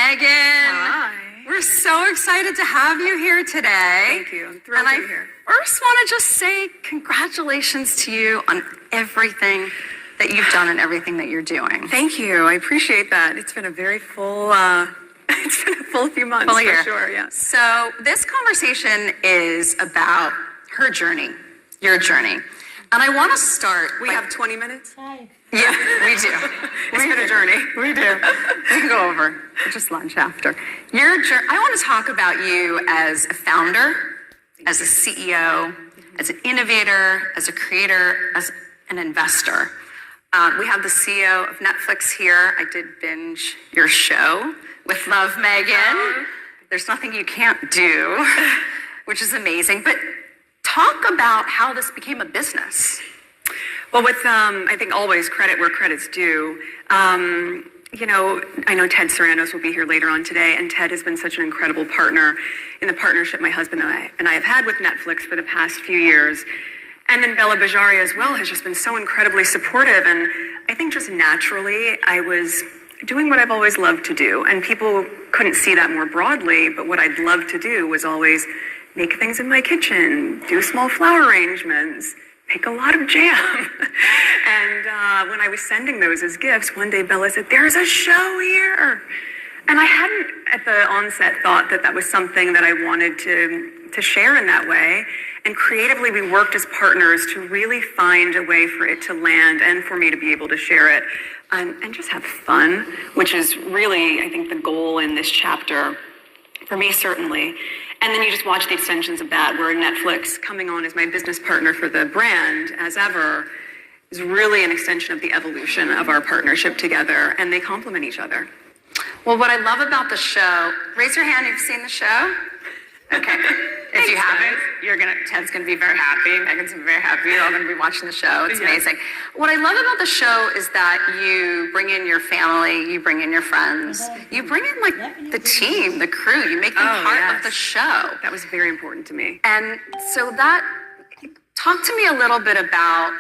Meghan. Hi. We're so excited to have you here today. Thank you. I'm thrilled to be here. I first want to just say congratulations to you on everything that you've done and everything that you're doing. Thank you. I appreciate that. It's been a very full, it's been a full few months Full year. for sure. Yeah. So this conversation is about her journey, your journey. And I want to start. We have 20 minutes? Yeah, we do. It's been a journey. We do. We can go over just lunch after. I want to talk about you as a founder, as a CEO, as an innovator, as a creator, as an investor. We have the CEO of Netflix here. I did binge your show with Love, Meghan. There's nothing you can't do, which is amazing. But talk about how this became a business. Well, with, I think always credit where credit's due. You know, I know Ted Sarandos will be here later on today, and Ted has been such an incredible partner in the partnership my husband and I have had with Netflix for the past few years. And then Bella Bajaria as well has just been so incredibly supportive. And I think just naturally, I was doing what I've always loved to do. And people couldn't see that more broadly, but what I'd love to do was always make things in my kitchen, do small flower arrangements, make a lot of jam. And when I was sending those as gifts, one day Bella said, "There's a show here." And I hadn't at the onset thought that that was something that I wanted to share in that way. And creatively, we worked as partners to really find a way for it to land and for me to be able to share it and just have fun, which is really, I think, the goal in this chapter, for me certainly. And then you just watch the extensions of that, where Netflix coming on as my business partner for the brand, as ever, is really an extension of the evolution of our partnership together, and they complement each other. Well, what I love about the show, raise your hand, you've seen the show? Okay. If you haven't, Ted's gonna be very happy. Meghan's gonna be very happy. You're all gonna be watching the show. It's amazing. What I love about the show is that you bring in your family, you bring in your friends, you bring in like the team, the crew. You make them part of the show. That was very important to me. And so talk to me a little bit about,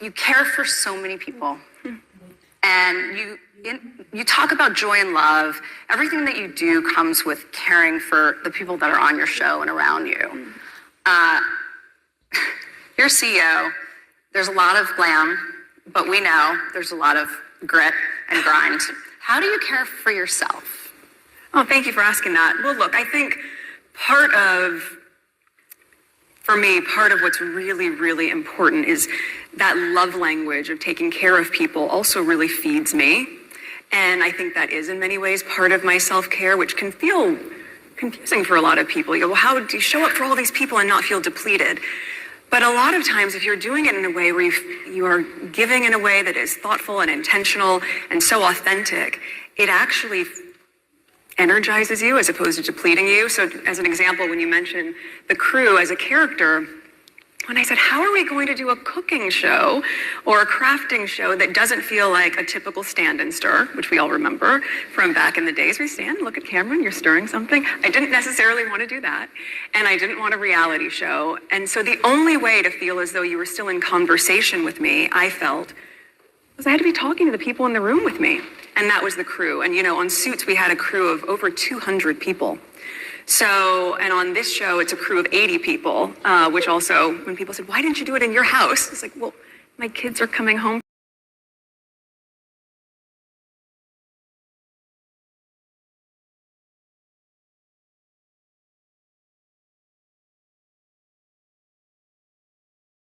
you care for so many people, and you talk about joy and love. Everything that you do comes with caring for the people that are on your show and around you. You're CEO. There's a lot of glam, but we know there's a lot of grit and grind. How do you care for yourself? Oh, thank you for asking that. Well, look, I think for me, part of what's really, really important is that love language of taking care of people also really feeds me. And I think that is in many ways part of my self-care, which can feel confusing for a lot of people. You go, well, how do you show up for all these people and not feel depleted? But a lot of times, if you're doing it in a way where you are giving in a way that is thoughtful and intentional and so authentic, it actually energizes you as opposed to depleting you. So as an example, when you mentioned the crew as a character, when I said, how are we going to do a cooking show or a crafting show that doesn't feel like a typical stand and stir, which we all remember from back in the days. We stand, look at camera, and you're stirring something. I didn't necessarily want to do that. And I didn't want a reality show. And so the only way to feel as though you were still in conversation with me, I felt, was I had to be talking to the people in the room with me. And that was the crew. And, you know, on Suits, we had a crew of over 200 people. So, and on this show, it's a crew of 80 people, which also, when people said, why didn't you do it in your house? It's like, well, my kids are coming home